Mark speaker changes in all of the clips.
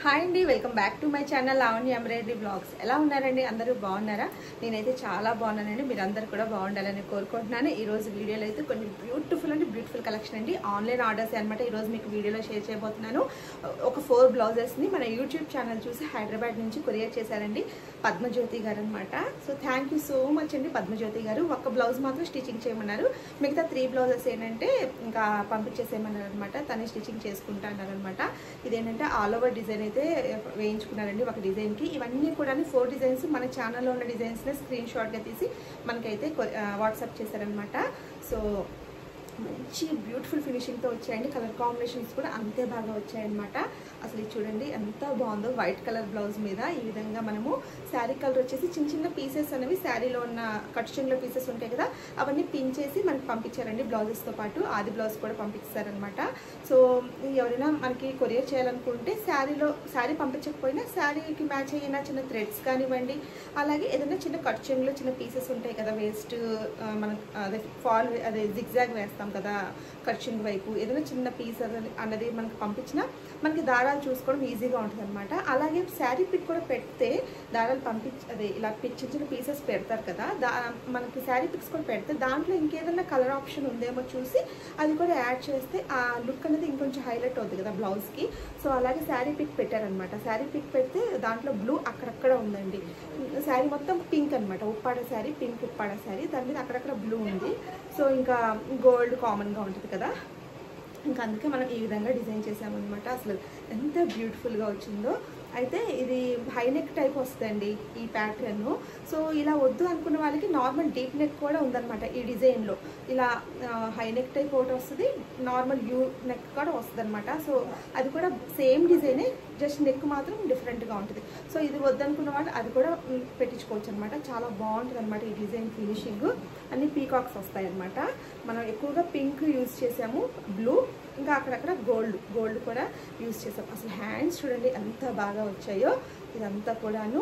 Speaker 1: Hi అండి, welcome back to my channel Lavanya embroidery blogs. ఎలా ఉన్నారండి? అందరూ బాగున్నారా? నేనైతే చాలా బాగున్నానండి. మీరు అందరూ కూడా బాగుండాలని కోరుకుంటున్నాను. ఈరోజు వీడియోలో అయితే కొన్ని బ్యూటిఫుల్ కలెక్షన్ అండి, ఆన్లైన్ ఆర్డర్స్ అనమాట. ఈరోజు మీకు వీడియోలో షేర్ చేయబోతున్నాను. ఒక 4 బ్లౌజెస్ని మన యూట్యూబ్ ఛానల్ చూసి హైదరాబాద్ నుంచి కొరియర్ చేశారండి పద్మజ్యోతి గారు అనమాట. So thank you so much అండి పద్మజ్యోతి గారు. ఒక బ్లౌజ్ మాత్రం స్టిచ్చింగ్ చేయమన్నారు, మిగతా 3 బ్లౌజెస్ ఏంటంటే ఇంకా పంపించేసేయమన్నారు అనమాట. తనే స్టిచ్చింగ్ చేసుకుంటా అన్నారనమాట. ఇదేంటంటే ఆల్ ఓవర్ డిజైన్ అయితే వేయించుకున్నారండి ఒక డిజైన్కి. ఇవన్నీ కూడా 4 డిజైన్స్ మన ఛానల్లో ఉన్న డిజైన్స్ని స్క్రీన్ షాట్గా తీసి మనకైతే వాట్సాప్ చేశారనమాట. సో మంచి బ్యూటిఫుల్ ఫినిషింగ్తో వచ్చాయండి. కలర్ కాంబినేషన్స్ కూడా అంతే బాగా వచ్చాయన్నమాట. అసలు ఇది చూడండి ఎంత బాగుందో. వైట్ కలర్ బ్లౌజ్ మీద ఈ విధంగా మనము శారీ కలర్ వచ్చేసి చిన్న పీసెస్ అనేవి శారీలో ఉన్న కట్ చెంగులో పీసెస్ ఉంటాయి కదా, అవన్నీ పిన్ చేసి మనకి పంపించారండి. బ్లౌజెస్తో పాటు ఆది బ్లౌజ్ కూడా పంపిస్తారనమాట. సో ఎవరైనా మనకి కొరియర్ చేయాలనుకుంటే శారీ పంపించకపోయినా శారీకి మ్యాచ్ అయిన చిన్న థ్రెడ్స్ కానివ్వండి, అలాగే ఏదైనా చిన్న కట్ చెంగులో చిన్న పీసెస్ ఉంటాయి కదా, వేస్ట్ మనం అదే ఫాల్ అదే జిగ్జాగ్ వేస్తాం కదా కర్చింగ్ వైపు, ఏదైనా చిన్న పీస్ అన్నది మనకు పంపించినా మనకి దారాలు చూసుకోవడం ఈజీగా ఉంటుంది అనమాట. అలాగే శారీ పిక్ కూడా పెడితే దారాలు అదే ఇలా చిన్న పీసెస్ పెడతారు కదా, మనకి శారీ పిక్స్ కూడా పెడితే దాంట్లో ఇంకేదైనా కలర్ ఆప్షన్ ఉందేమో చూసి అది కూడా యాడ్ చేస్తే ఆ లుక్ అనేది ఇంకొంచెం హైలైట్ అవుతుంది కదా బ్లౌజ్కి. సో అలాగే శారీ పిక్ పెట్టారనమాట. శారీ పిక్ పెడితే దాంట్లో బ్లూ అక్కడక్కడ ఉందండి. శారీ మొత్తం పింక్ అనమాట, ఉప్పాడ శారీ, పింక్ ఉప్పాడ శారీ, దాని మీద అక్కడక్కడ బ్లూ ఉంది. సో ఇంకా గోల్డ్ కామన్గా ఉంటుంది కదా, ఇంకా అందుకే మనం ఈ విధంగా డిజైన్ చేసామన్నమాట. అసలు ఎంత బ్యూటిఫుల్గా వచ్చిందో. అయితే ఇది హై నెక్ టైప్ వస్తుందండి ఈ ప్యాటర్న్. సో ఇలా వద్దు అనుకున్న వాళ్ళకి నార్మల్ డీప్ నెక్ కూడా ఉందన్నమాట ఈ డిజైన్లో. ఇలా హై నెక్ టైప్ ఒకటి వస్తుంది, నార్మల్ యూ నెక్ కూడా వస్తుంది అనమాట. సో అది కూడా సేమ్ డిజైనే, జస్ట్ నెక్ మాత్రం డిఫరెంట్గా ఉంటుంది. సో ఇది వద్దనుకున్న వాళ్ళు అది కూడా పెట్టించుకోవచ్చు అనమాట. చాలా బాగుంటుంది అనమాట ఈ డిజైన్ ఫినిషింగ్. అన్ని పీకాక్స్ వస్తాయి అనమాట. మనం ఎక్కువగా పింక్ యూజ్ చేసాము, బ్లూ, ఇంకా అక్కడక్కడ గోల్డ్ కూడా యూజ్ చేసాం. అసలు హ్యాండ్స్ చూడండి ఎంత బాగా వచ్చాయో. ఇదంతా కూడాను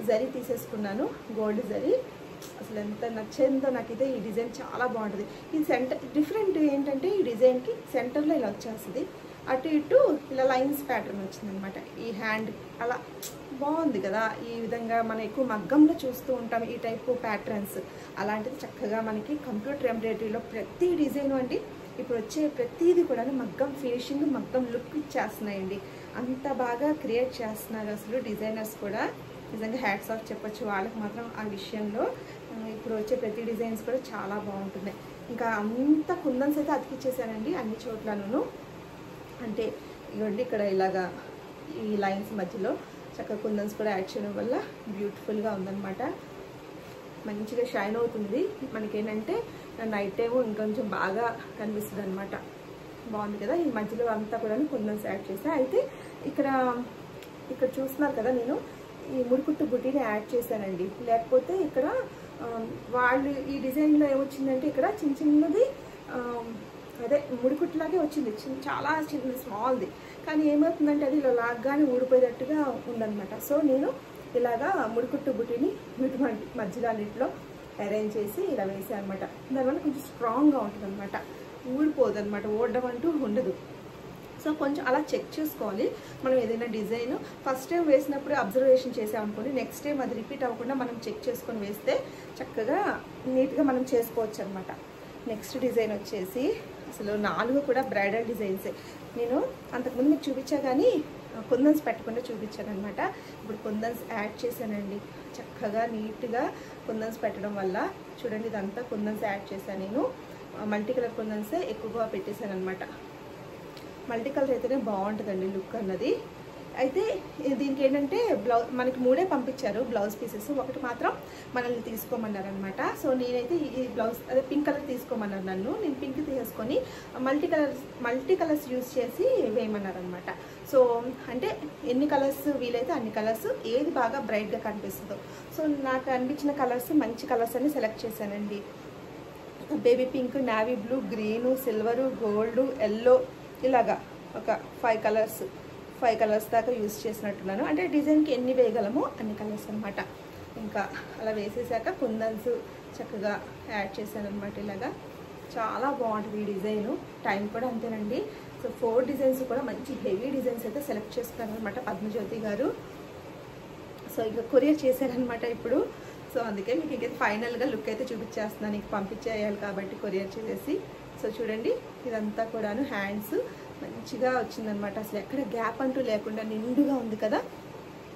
Speaker 1: జరీ తీసేసుకున్నాను, గోల్డ్ జరీ. అసలు ఎంత నచ్చిందో నాకైతే. ఈ డిజైన్ చాలా బాగుంటుంది. ఈ సెంటర్ డిఫరెంట్ ఏంటంటే ఈ డిజైన్కి సెంటర్లో ఇలా వచ్చేస్తుంది, అటు ఇటు ఇలా లైన్స్ ప్యాటర్న్ వచ్చిందనమాట. ఈ హ్యాండ్ అలా బాగుంది కదా. ఈ విధంగా మనం ఎక్కువ మగ్గంలో చూస్తూ ఉంటాం ఈ టైపు ప్యాటర్న్స్. అలాంటిది చక్కగా మనకి కంప్యూటర్ ఎంబ్రాయిడరీలో ప్రతి డిజైన్ అండి ఇప్పుడు వచ్చే ప్రతిదీ కూడా మగ్గం ఫినిషింగ్, మగ్గం లుక్ ఇచ్చేస్తున్నాయండి. అంత బాగా క్రియేట్ చేస్తున్నారు అసలు డిజైనర్స్ కూడా. నిజంగా హ్యాట్స్ ఆఫ్ చెప్పొచ్చు వాళ్ళకి మాత్రం ఆ విషయంలో. ఇప్పుడు వచ్చే ప్రతి డిజైన్స్ కూడా చాలా బాగుంటున్నాయి. ఇంకా అంత కుందన్స్ అయితే అతికిచ్చేసానండి అన్ని చోట్లను. అంటే ఇవ్వండి ఇక్కడ ఇలాగా ఈ లైన్స్ మధ్యలో చక్కగా కుందన్స్ కూడా యాడ్ చేయడం వల్ల బ్యూటిఫుల్గా ఉందన్నమాట. మంచిగా షైన్ అవుతుంది. మనకేంటంటే నైట్ టైము ఇంకొంచెం బాగా కనిపిస్తుంది అనమాట. బాగుంది కదా. ఈ మధ్యలో అంతా కూడా కుందన్స్ యాడ్ చేసా. అయితే ఇక్కడ చూస్తున్నారు కదా, నేను ఈ ముడికుట్టు బుట్టిని యాడ్ చేశానండి. లేకపోతే ఇక్కడ వాళ్ళు ఈ డిజైన్లో ఏమొచ్చిందంటే ఇక్కడ చిన్నది అదే ముడికుట్టులాగే వచ్చింది, చాలా చిన్నది, స్మాల్ది. కానీ ఏమవుతుందంటే అది ఇలా లాగ్గానే ఊడిపోయేటట్టుగా ఉందన్నమాట. సో నేను ఇలాగా ముడికుట్టు బుట్టిని వీటి మధ్యలో అన్నింటిలో అరేంజ్ చేసి ఇలా వేసాను అనమాట. దానివల్ల కొంచెం స్ట్రాంగ్గా ఉంటుంది అనమాట, ఊడిపోదు అనమాట, ఓడడం అంటూ ఉండదు. సో కొంచెం అలా చెక్ చేసుకోవాలి మనం ఏదైనా డిజైన్. ఫస్ట్ టైం వేసినప్పుడు అబ్జర్వేషన్ చేసామనుకోండి, నెక్స్ట్ టైం అది రిపీట్ అవ్వకుండా మనం చెక్ చేసుకొని వేస్తే చక్కగా నీట్గా మనం చేసుకోవచ్చు అనమాట. నెక్స్ట్ డిజైన్ వచ్చేసి అసలు 4 కూడా బ్రైడల్ డిజైన్సే. నేను అంతకుముందు మీకు చూపించా కానీ కుందన్స్ పెట్టకుండా చూపించాను అనమాట. ఇప్పుడు కుందన్స్ యాడ్ చేశానండి. చక్కగా నీట్గా కుందన్స్ పెట్టడం వల్ల చూడండి ఇదంతా కుందన్స్ యాడ్ చేశాను. నేను మల్టీ కలర్ కుందన్సే ఎక్కువగా పెట్టేశాను అనమాట. మల్టీ కలర్ అయితేనే బాగుంటుందండి లుక్ అన్నది. అయితే దీనికి ఏంటంటే మనకి 3 పంపించారు బ్లౌజ్ పీసెస్, ఒకటి మాత్రం మనల్ని తీసుకోమన్నారు అనమాట. సో నేనైతే ఈ బ్లౌజ్ అదే పింక్ కలర్ తీసుకోమన్నారు నన్ను. నేను పింక్ తీసుకొని మల్టీ కలర్స్ యూజ్ చేసి వేయమన్నారు అనమాట. సో అంటే ఎన్ని కలర్స్ వీలైతే అన్ని కలర్స్, ఏది బాగా బ్రైట్గా కనిపిస్తుందో. సో నాకు అనిపించిన కలర్స్ మంచి కలర్స్ అని సెలెక్ట్ చేశానండి. Baby pink, navy blue, green, silver, gold, yellow, ఇలాగా ఒక 5 కలర్స్ దాకా యూజ్ చేసినట్టున్నాను. అంటే డిజైన్కి ఎన్ని వేయగలమో అన్ని కలర్స్ అనమాట. ఇంకా అలా వేసేసాక కుందన్స్ చక్కగా యాడ్ చేశాను అనమాట. ఇలాగా చాలా బాగుంటుంది ఈ డిజైను. టైం కూడా అంతేనండి, సో 4 డిజైన్స్ కూడా మంచి హెవీ డిజైన్స్ అయితే సెలెక్ట్ చేసుకున్నారనమాట పద్మజ్యోతి గారు. సో ఇంకా కొరియర్ చేశారనమాట ఇప్పుడు. సో అందుకే మీకు ఇంకా ఫైనల్గా లుక్ అయితే చూపించేస్తున్నాను, నీకు పంపించేయాలి కాబట్టి కొరియర్ చేసేసి. సో చూడండి ఇదంతా కూడాను హ్యాండ్స్ మంచిగా వచ్చిందనమాట, అసలు ఎక్కడ గ్యాప్ అంటూ లేకుండా నిండుగా ఉంది కదా.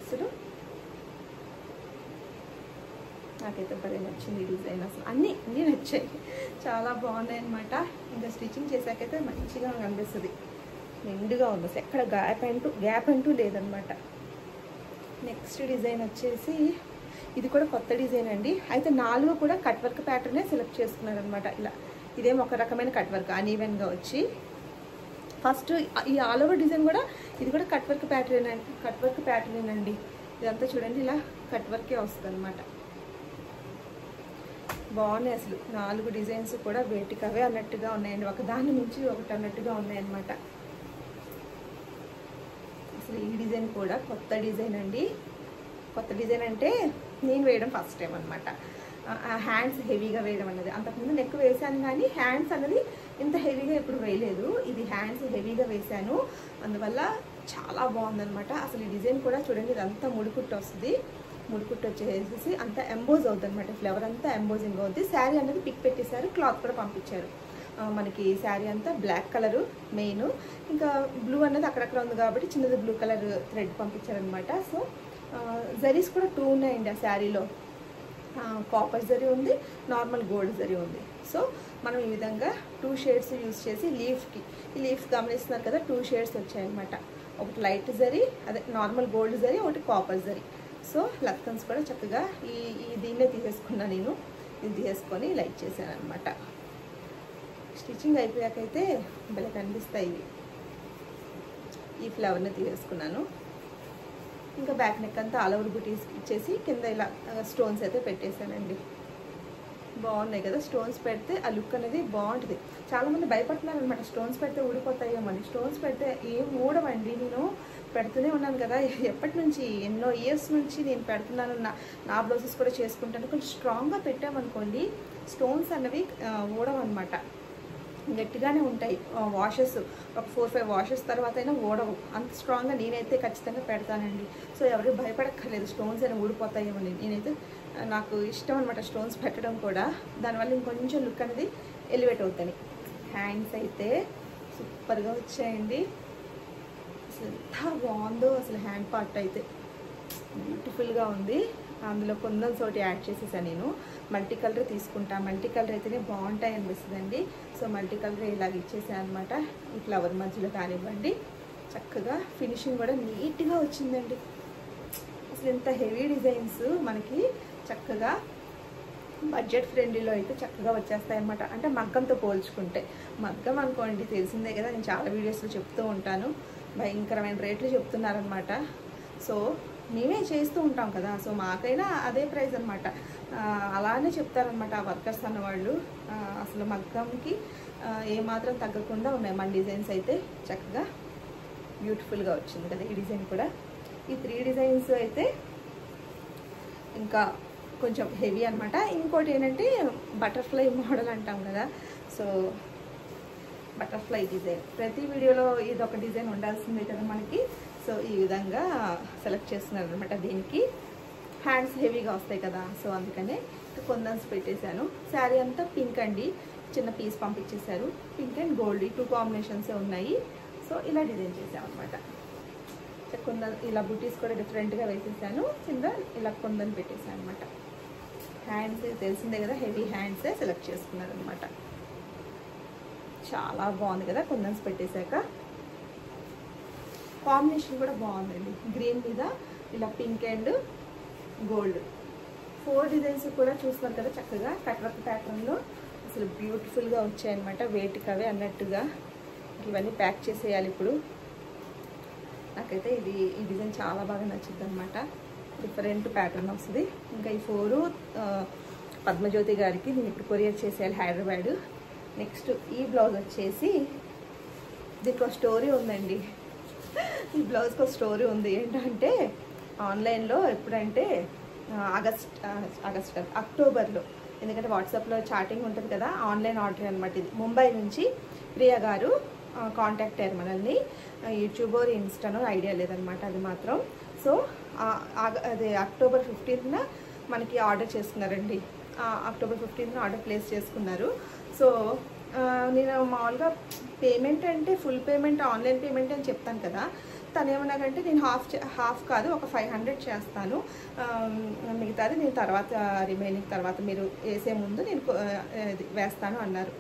Speaker 1: అసలు నాకైతే భలే నచ్చింది ఈ డిజైన్, అసలు అన్నీ నచ్చాయి, చాలా బాగున్నాయి అనమాట. ఇంకా స్టిచ్చింగ్ చేశాకైతే మంచిగా కనిపిస్తుంది, నిండుగా ఉంది, అసలు ఎక్కడ గ్యాప్ అంటూ లేదనమాట. నెక్స్ట్ డిజైన్ వచ్చేసి ఇది కూడా కొత్త డిజైన్ అండి. అయితే 4 కూడా కట్ వర్క్ ప్యాటర్నే సెలెక్ట్ చేసుకున్నారనమాట. ఇలా ఇదేం ఒక రకమైన కట్ వర్క్ అన్ఈవెన్గా వచ్చి, ఫస్ట్ ఈ ఆల్ ఓవర్ డిజైన్ కూడా ఇది కూడా కట్ వర్క్ ప్యాటర్న్ అండి. ఇదంతా చూడండి ఇలా కట్ వర్కే వస్తుంది అనమాట. బాగున్నాయి అసలు 4 డిజైన్స్ కూడా వేటికవే అన్నట్టుగా ఉన్నాయండి, ఒకదాని నుంచి ఒకటి అన్నట్టుగా ఉన్నాయన్నమాట. అసలు ఈ డిజైన్ కూడా కొత్త డిజైన్ అండి. కొత్త డిజైన్ అంటే నేను వేయడం ఫస్ట్ టైం అనమాట. హ్యాండ్స్ హెవీగా వేయడం అన్నది, అంతకుముందు నెక్ వేసాను కానీ హ్యాండ్స్ అన్నది ఇంత హెవీగా ఎప్పుడు వేయలేదు. ఇది హ్యాండ్స్ హెవీగా వేసాను, అందువల్ల చాలా బాగుందనమాట. అసలు ఈ డిజైన్ కూడా చూడండి, ఇదంతా ముడికుట్టు వస్తుంది, ముడికుట్టు వచ్చేసి అంతా ఎంబోజ్ అవుతుంది అనమాట, ఫ్లవర్ అంతా ఎంబోజింగ్ అవుతుంది. శారీ అనేది పిక్ పెట్టేశారు, క్లాత్ కూడా పంపించారు మనకి. శారీ అంతా బ్లాక్ కలరు మెయిన్, ఇంకా బ్లూ అన్నది అక్కడక్కడ ఉంది కాబట్టి చిన్నది బ్లూ కలర్ థ్రెడ్ పంపించారనమాట. సో జరీస్ కూడా 2 ఉన్నాయండి ఆ శారీలో, కాపర్ జరీ ఉంది, నార్మల్ గోల్డ్ జరీ ఉంది. సో మనం ఈ విధంగా 2 షేడ్స్ యూజ్ చేసి ఈ లీఫ్స్ గమనిస్తున్నారు కదా, 2 షేడ్స్ వచ్చాయన్నమాట. ఒకటి లైట్ జరీ, అదే నార్మల్ గోల్డ్ జరీ, ఒకటి కాపర్ జరీ. సో లక్కన్స్ కూడా చక్కగా దీన్నే తీసేసుకున్నా నేను, ఇది తీసేసుకొని లైట్ చేశాను అనమాట. స్టిచ్చింగ్ అయిపోయాకైతే భలే కనిపిస్తాయి ఇవి. ఈ ఫ్లవర్ని తీసేసుకున్నాను. ఇంకా బ్యాక్ నెక్ అంతా ఆల్ ఓవర్ బుటీస్ ఇచ్చేసి కింద ఇలా స్టోన్స్ అయితే పెట్టేశానండి. బాగున్నాయి కదా, స్టోన్స్ పెడితే ఆ లుక్ అనేది బాగుంటుంది. చాలామంది భయపడుతున్నారు అనమాట, స్టోన్స్ పెడితే ఊడిపోతాయేమని. స్టోన్స్ పెడితే ఏం ఊడవండి, నేను పెడుతూనే ఉన్నాను కదా, ఎప్పటి నుంచి ఎన్నో ఇయర్స్ నుంచి నేను పెడుతున్నాను. నా బ్లౌజెస్ కూడా చేసుకుంటాను. కొంచెం స్ట్రాంగ్గా పెట్టామనుకోండి స్టోన్స్ అన్నవి ఊడవన్నమాట, గట్టిగానే ఉంటాయి. వాషెస్ ఒక 4-5 వాషెస్ తర్వాత అయినా ఊడవు, అంత స్ట్రాంగ్గా నేనైతే ఖచ్చితంగా పెడతానండి. సో ఎవరు భయపడక్కర్లేదు స్టోన్స్ అయినా ఊడిపోతాయేమని. నేనైతే నాకు ఇష్టం అనమాట స్టోన్స్ పెట్టడం కూడా, దానివల్ల ఇంకొంచెం లుక్ అనేది ఎలివేట్ అవుతాయి. హ్యాండ్స్ అయితే సూపర్గా వచ్చాయండి, అసలు ఎంత బాగుందో అసలు. హ్యాండ్ పార్ట్ అయితే బ్యూటిఫుల్గా ఉంది. అందులో కుందన్స్ ఒకటి యాడ్ చేసేసాను నేను. మల్టీ కలర్ తీసుకుంటా, మల్టీ కలర్ అయితేనే బాగుంటాయి అనిపిస్తుందండి. సో మల్టీ కలర్ ఇలాగ ఇచ్చేసాను అనమాట. ఈ ఫ్లవర్ మధ్యలో కానివ్వండి, చక్కగా ఫినిషింగ్ కూడా నీట్గా వచ్చిందండి. అసలు ఇంత హెవీ డిజైన్స్ మనకి చక్కగా బడ్జెట్ ఫ్రెండ్లీలో అయితే చక్కగా వచ్చేస్తాయి అనమాట. అంటే మగ్గంతో పోల్చుకుంటే, మగ్గం అనుకోండి తెలిసిందే కదా, నేను చాలా వీడియోస్లో చెప్తూ ఉంటాను, భయంకరమైన రేట్లు చెప్తున్నారనమాట. సో మేమే చేస్తూ ఉంటాం కదా, సో మాకైనా అదే ప్రైస్ అనమాట. అలానే చెప్తారనమాట ఆ వర్కర్స్ అన్నవాళ్ళు. అసలు మగ్గంకి ఏమాత్రం తగ్గకుండా ఉన్నాయి మన డిజైన్స్ అయితే. చక్కగా బ్యూటిఫుల్గా వచ్చింది కదా ఈ డిజైన్ కూడా. ఈ 3 డిజైన్స్ అయితే ఇంకా కొంచెం హెవీ అనమాట. ఇంకోటి ఏంటంటే బటర్ఫ్లై మోడల్ అంటాం కదా, సో బటర్ఫ్లై డిజైన్ ప్రతి వీడియోలో ఇది ఒక డిజైన్ ఉండాల్సిందే కదా మనకి. సో ఈ విధంగా సెలెక్ట్ చేస్తున్నారు అనమాట. దీనికి హ్యాండ్స్ హెవీగా వస్తాయి కదా, సో అందుకనే కొందన్స్ పెట్టేశాను. శారీ అంతా పింక్ అండి, చిన్న పీస్ పంపించేశారు. పింక్ అండ్ గోల్డ్ 2 కాంబినేషన్సే ఉన్నాయి. సో ఇలా డిజైన్ చేసాం అనమాట. కొందన్ ఇలా బుటీస్ కూడా డిఫరెంట్గా వేసేసాను, కింద ఇలా కొందన్ పెట్టేసాను అనమాట. హ్యాండ్స్ తెలిసిందే కదా, హెవీ హ్యాండ్సే సెలెక్ట్ చేసుకున్నారు అనమాట. చాలా బాగుంది కదా కొందన్స్ పెట్టేశాక. కాంబినేషన్ కూడా బాగుందండి, గ్రీన్ మీద ఇలా పింక్ అండ్ గోల్డ్. 4 డిజైన్స్ కూడా చూస్తున్నారు కదా చక్కగా కట్ వర్క్ ప్యాటర్న్లో. అసలు బ్యూటిఫుల్గా వచ్చాయన్నమాట, వేటికవే అన్నట్టుగా. ఇవన్నీ ప్యాక్ చేసేయాలి ఇప్పుడు. నాకైతే ఈ డిజైన్ చాలా బాగా నచ్చింది అనమాట, డిఫరెంట్ ప్యాటర్న్ వస్తుంది. ఇంకా ఈ 4 పద్మజ్యోతి గారికి నేను ఇప్పుడు కొరియర్ చేసేయాలి హైదరాబాద్. నెక్స్ట్ ఈ బ్లౌజ్ వచ్చేసి దీనికి ఒక స్టోరీ ఉందండి. ఈ బ్లౌజ్కి ఒక స్టోరీ ఉంది. ఏంటంటే ఆన్లైన్లో ఎప్పుడంటే అక్టోబర్లో, ఎందుకంటే వాట్సాప్లో చాటింగ్ ఉంటుంది కదా, ఆన్లైన్ ఆర్డర్ అనమాట. ఇది ముంబై నుంచి ప్రియా గారు కాంటాక్ట్ అయ్యారు మనల్ని. యూట్యూబ్ ఆర్ ఇన్స్టానో ఐడియా లేదనమాట అది మాత్రం. సో అదే అక్టోబర్ 15న మనకి ఆర్డర్ చేసుకున్నారండి. అక్టోబర్ 15న ఆర్డర్ ప్లేస్ చేసుకున్నారు. సో నేను మామూలుగా పేమెంట్ అంటే ఫుల్ పేమెంట్ ఆన్లైన్ పేమెంట్ అని చెప్తాను కదా, తను ఏమన్నారంటే నేను హాఫ్ కాదు ఒక 500 చేస్తాను, మిగతాది నేను తర్వాత రిమైనింగ్ తర్వాత మీరు వేసే ముందు నేను వేస్తాను అన్నారు.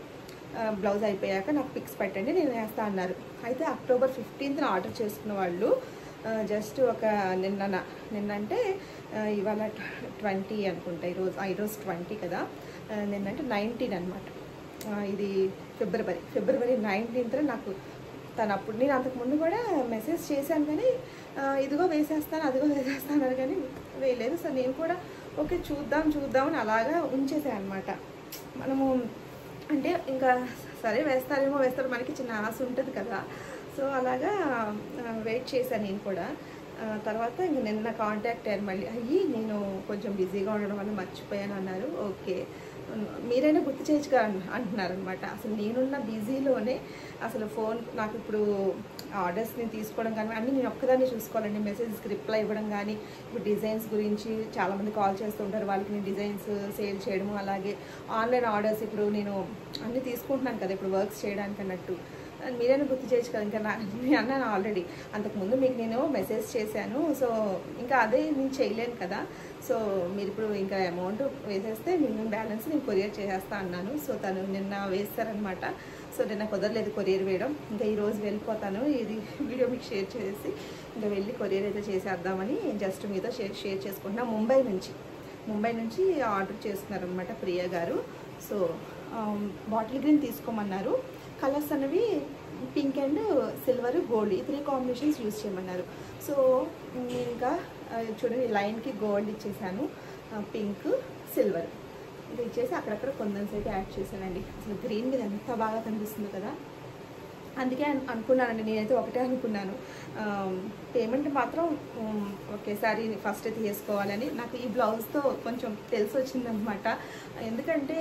Speaker 1: బ్లౌజ్ అయిపోయాక నాకు పిక్స్ పెట్టండి నేను వేస్తా అన్నారు. అయితే అక్టోబర్ 15న ఆర్డర్ చేసుకున్న వాళ్ళు జస్ట్ ఒక నిన్నంటే ఇవాళ 20 అనుకుంటా, ఈరోజు 20 కదా, నిన్నంటే 19 అనమాట. ఇది ఫిబ్రవరి 19న నాకు తను అప్పుడు నేను అంతకుముందు కూడా మెసేజ్ చేశాను కానీ ఇదిగో వేసేస్తాను అదిగో వేసేస్తాను కానీ వేయలేదు. సో నేను కూడా ఓకే చూద్దామని అలాగా ఉంచేసాను అనమాట. మనము అంటే ఇంకా సరే వేస్తారు మనకి చిన్న ఆశ ఉంటుంది కదా. సో అలాగా వెయిట్ చేశాను నేను కూడా. తర్వాత ఇంక నిన్న కాంటాక్ట్ అయ్యారు మళ్ళీ. నేను కొంచెం బిజీగా ఉండడం వల్ల మర్చిపోయాను అన్నారు. ఓకే మీరైనా గుర్తు చేయొచ్చుగా అంటున్నారనమాట. అసలు నేనున్న బిజీలోనే అసలు ఫోన్ నాకు ఇప్పుడు ఆర్డర్స్ని తీసుకోవడం కానీ అన్నీ నేను ఒక్కదాన్ని చూసుకోవాలండి. మెసేజ్కి రిప్లై ఇవ్వడం కానీ, ఇప్పుడు డిజైన్స్ గురించి చాలామంది కాల్ చేస్తూ ఉంటారు, వాళ్ళకి నేను డిజైన్స్ సేల్ చేయడము, అలాగే ఆన్లైన్ ఆర్డర్స్ ఇప్పుడు నేను అన్నీ తీసుకుంటున్నాను కదా ఇప్పుడు వర్క్స్ చేయడానికి అన్నట్టు. మీరైనా గుర్తు చేయొచ్చు కదా. ఇంకా నేను అన్నాను ఆల్రెడీ అంతకుముందు మీకు నేను మెసేజ్ చేశాను. సో ఇంకా అదే నేను చేయలేను కదా. సో మీరు ఇప్పుడు ఇంకా అమౌంట్ వేసేస్తే మినిమం బ్యాలెన్స్ నేను కొరియర్ చేసేస్తా అన్నాను. సో తను నిన్న వేస్తారనమాట. సో నిన్న కుదరలేదు కొరియర్ వేయడం. ఇంకా ఈరోజు వెళ్ళిపోతాను, ఇది వీడియో మీకు షేర్ చేసి ఇంకా వెళ్ళి కొరియర్ అయితే చేసేద్దామని జస్ట్ మీతో షేర్ చేసుకుంటున్నా. ముంబై నుంచి ఆర్డర్ చేస్తున్నారనమాట ప్రియా గారు. సో బాటిల్ గ్రీన్ తీసుకోమన్నారు. కలర్స్ అనేవి పింక్ అండ్ సిల్వర్ గోల్డ్ ఈ 3 కాంబినేషన్స్ యూజ్ చేయమన్నారు. సో ఇంకా చూడండి లైన్కి గోల్డ్ ఇచ్చేసాను, పింక్ సిల్వర్ ఇది ఇచ్చేసి అక్కడక్కడ కొందన్స్ అయితే యాడ్ చేశానండి. అసలు గ్రీన్ మీద ఎంత బాగా కనిపిస్తుంది కదా, అందుకే అనుకున్నానండి. నేనైతే ఒకటే అనుకున్నాను, పేమెంట్ మాత్రం ఒకేసారి ఫస్ట్ అయితే చేసుకోవాలని. నాకు ఈ బ్లౌజ్తో కొంచెం తెలిసి వచ్చిందనమాట. ఎందుకంటే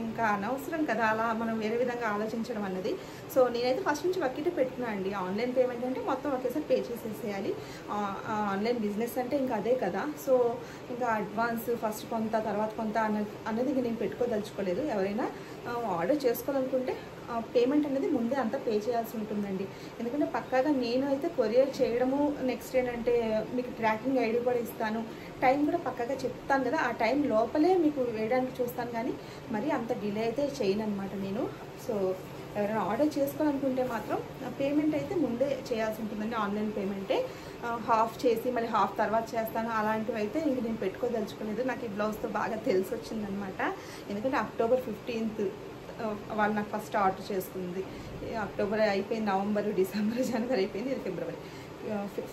Speaker 1: ఇంకా అనవసరం కదా అలా మనం వేరే విధంగా ఆలోచించడం అన్నది. సో నేనైతే ఫస్ట్ నుంచి బకెట్ పెట్టుకున్నా అండి. ఆన్లైన్ పేమెంట్ అంటే మొత్తం ఒకేసారి పే చేసేసేయాలి. ఆన్లైన్ బిజినెస్ అంటే ఇంకా అదే కదా. సో ఇంకా అడ్వాన్స్ ఫస్ట్ కొంత తర్వాత కొంత అన్నది ఇంకా నేను పెట్టుకోదలుచుకోలేదు. ఎవరైనా ఆర్డర్ చేసుకోవాలనుకుంటే పేమెంట్ అనేది ముందే అంతా పే చేయాల్సి ఉంటుందండి. ఎందుకంటే పక్కాగా నేను అయితే కొరియర్ చేయడము, నెక్స్ట్ ఏంటంటే మీకు ట్రాకింగ్ ఐడి కూడా ఇస్తాను, టైం కూడా పక్కాగా చెప్తాను కదా, ఆ టైం లోపలే మీకు వేయడానికి చూస్తాను కానీ మరి అంత డిలే అయితే చేయను అనమాట నేను. సో ఎవరైనా ఆర్డర్ చేసుకోవాలనుకుంటే మాత్రం పేమెంట్ అయితే ముందే చేయాల్సి ఉంటుందండి. ఆన్లైన్ పేమెంటే హాఫ్ చేసి మళ్ళీ హాఫ్ తర్వాత చేస్తాను అలాంటివి అయితే ఇంక నేను పెట్టుకోదలుచుకోలేదు. నాకు ఈ బ్లౌజ్తో బాగా తెలిసి వచ్చిందనమాట. ఎందుకంటే అక్టోబర్ 15th వాళ్ళు నాకు ఫస్ట్ ఆర్డర్ చేసుకుంది. అక్టోబర్ అయిపోయింది, నవంబర్ డిసెంబర్ జనవరి అయిపోయింది, ఇది ఫిబ్రవరి.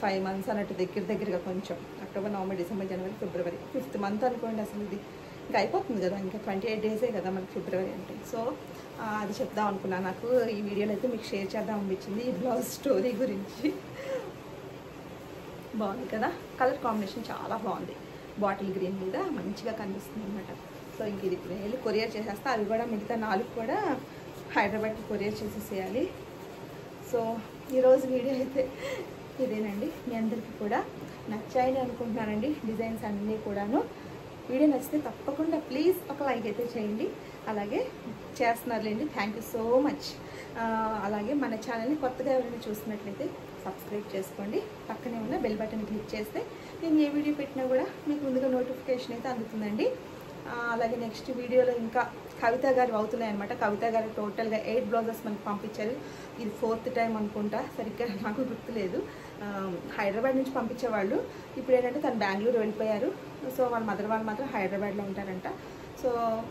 Speaker 1: 5 months అన్నట్టు దగ్గరగా కొంచెం అక్టోబర్ నవంబర్ డిసెంబర్ జనవరి ఫిబ్రవరి 5th month అనుకోండి. అసలు ఇది ఇంకా అయిపోతుంది కదా, ఇంకా 28 days కదా మనకి ఫిబ్రవరి అంటే. సో అది చెప్దాం అనుకున్నాను. నాకు ఈ వీడియోలో అయితే మీకు షేర్ చేద్దాం అనిపించింది ఈ బ్లౌజ్ స్టోరీ గురించి. బాగుంది కదా, కలర్ కాంబినేషన్ చాలా బాగుంది, బాటిల్ గ్రీన్ మీద మంచిగా కనిపిస్తుంది అనమాట. సో ఇంక ఇది ఇప్పుడు వెళ్ళి కొరియర్ చేసేస్తా. అవి కూడా మిగతా 4 కూడా హైదరాబాద్కి కొరియర్ చేసేసేయాలి. సో ఈరోజు వీడియో అయితే ఇదేనండి. మీ అందరికీ కూడా నచ్చాయని అనుకుంటున్నానండి డిజైన్స్ అన్నీ కూడాను. వీడియో నచ్చితే తప్పకుండా ప్లీజ్ ఒక లైక్ అయితే చేయండి. అలాగే చేస్తున్నారులేండి, థ్యాంక్ యూ సో మచ్. అలాగే మన ఛానల్ని కొత్తగా ఎవరైనా చూస్తున్నట్లయితే సబ్స్క్రైబ్ చేసుకోండి. పక్కనే ఉన్న బెల్ బటన్ క్లిక్ చేస్తే నేను ఏ వీడియో పెట్టినా కూడా మీకు ముందుగా నోటిఫికేషన్ అయితే అందుతుందండి. అలాగే నెక్స్ట్ వీడియోలో ఇంకా కవిత గారు అవుతున్నాయి అనమాట. కవిత గారు టోటల్గా 8 బ్లౌజెస్ మనకు పంపించారు. ఇది 4th time అనుకుంటా, సరిగ్గా నాకు గుర్తులేదు. హైదరాబాద్ నుంచి పంపించేవాళ్ళు. ఇప్పుడు ఏంటంటే తను బెంగళూరు వెళ్ళిపోయారు. సో వాళ్ళ మదర్ వాళ్ళు మాత్రం హైదరాబాద్లో ఉంటారంట. సో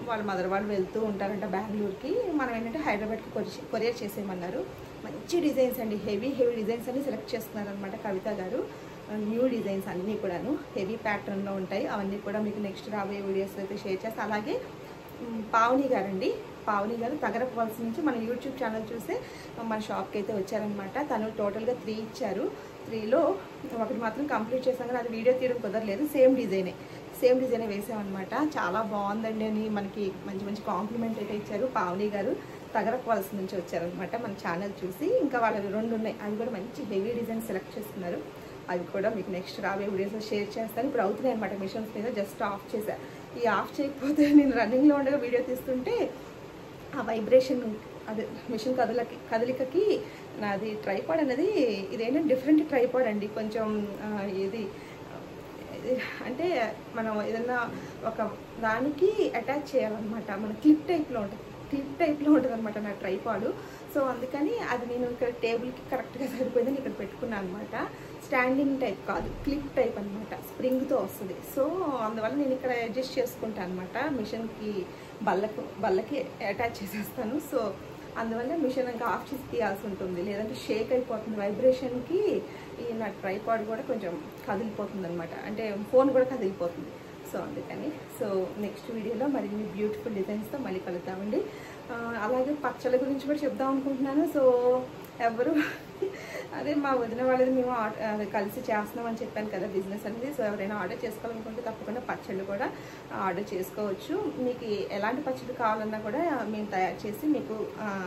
Speaker 1: వాళ్ళ మదర్ వాళ్ళు వెళ్తూ ఉంటారంట బెంగళూరుకి. మనం ఏంటంటే హైదరాబాద్కి కొరియర్ చేసేయమన్నారు. మంచి డిజైన్స్ అండి, హెవీ డిజైన్స్ అన్ని సెలెక్ట్ చేస్తున్నారనమాట కవిత గారు. న్యూ డిజైన్స్ అన్నీ కూడాను హెవీ ప్యాటర్న్లో ఉంటాయి. అవన్నీ కూడా మీకు నెక్స్ట్ రాబోయే వీడియోస్ అయితే షేర్ చేస్తాను. అలాగే పావని గారు తగరపు వలస నుంచి మన యూట్యూబ్ ఛానల్ చూసే మన షాప్కి అయితే వచ్చారనమాట. తను టోటల్గా 3 ఇచ్చారు. 3లో ఒకటి మాత్రం కంప్లీట్ చేశాం కానీ అది వీడియో తీయడం కుదరలేదు. సేమ్ డిజైనే వేసామన్నమాట. చాలా బాగుందండి అని మనకి మంచి కాంప్లిమెంట్ అయితే ఇచ్చారు పావని గారు. తగరక్వాల్స్ నుంచి వచ్చారనమాట మన ఛానల్ చూసి. ఇంకా వాళ్ళవి 2 ఉన్నాయి, అవి కూడా మంచి హెవీ డిజైన్ సెలెక్ట్ చేసుకున్నారు. అవి కూడా మీకు నెక్స్ట్ రాబోయే వీడియోస్లో షేర్ చేస్తాను. ఇప్పుడు అవుతున్నాయి అనమాట మిషన్స్ మీద, జస్ట్ ఆఫ్ చేశాను. ఈ ఆఫ్ చేయకపోతే నేను రన్నింగ్లో ఉండగా వీడియో తీస్తుంటే ఆ వైబ్రేషన్, అదే మిషన్ కదలికకి నాది ట్రైపాడ్ అనేది ఇదేంటంటే డిఫరెంట్ ట్రైపాడ్ అండి. కొంచెం ఇది అంటే మనం ఏదన్నా ఒక దానికి అటాచ్ చేయాలన్నమాట, మన క్లిప్ టైప్లో ఉంటుంది అనమాట నా ట్రైపాడు. సో అందుకని అది నేను ఇక్కడ టేబుల్కి కరెక్ట్గా సరిపోయిందని ఇక్కడ పెట్టుకున్నాను అనమాట. స్టాండింగ్ టైప్ కాదు, క్లిప్ టైప్ అనమాట, స్ప్రింగ్తో వస్తుంది. సో అందువల్ల నేను ఇక్కడ అడ్జస్ట్ చేసుకుంటాను అనమాట, మిషన్కి బల్లకి అటాచ్ చేసేస్తాను. సో అందువల్ల మిషన్ ఇంకా ఆఫ్ చేసి తీయాల్సి ఉంటుంది, లేదంటే షేక్ అయిపోతుంది వైబ్రేషన్కి. ఈ నా ట్రైపాడ్ కూడా కొంచెం కదిలిపోతుంది అనమాట, అంటే ఫోన్ కూడా కదిలిపోతుంది. సో అందుకని నెక్స్ట్ వీడియోలో మరిన్ని బ్యూటిఫుల్ డిజైన్స్తో మళ్ళీ కలుద్దామండి. అలాగే పచ్చళ్ళ గురించి కూడా చెప్దాం అనుకుంటున్నాను. సో ఎవరు అదే మా వదిన వాళ్ళది మేము కలిసి చేస్తున్నామని చెప్పాను కదా బిజినెస్ అనేది. సో ఎవరైనా ఆర్డర్ చేసుకోవాలనుకుంటే తప్పకుండా పచ్చళ్ళు కూడా ఆర్డర్ చేసుకోవచ్చు. మీకు ఎలాంటి పచ్చళ్ళు కావాలన్నా కూడా మేము తయారు చేసి మీకు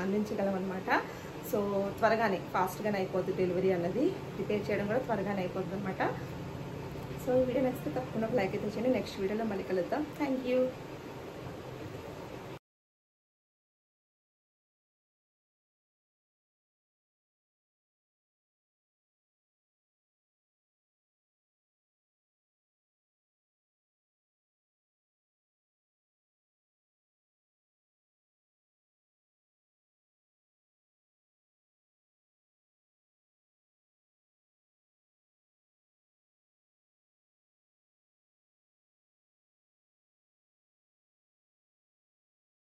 Speaker 1: అందించగలం అనమాట. సో త్వరగానే ఫాస్ట్గానే అయిపోద్ది డెలివరీ అన్నది, ప్రిపేర్ చేయడం కూడా త్వరగానే అయిపోద్ది అనమాట. సో ఈ వీడియో నచ్చితే తప్పకుండా లైక్ అయితే చేయండి. నెక్స్ట్ వీడియోలో మళ్ళీ కలుద్దాం. Thank you.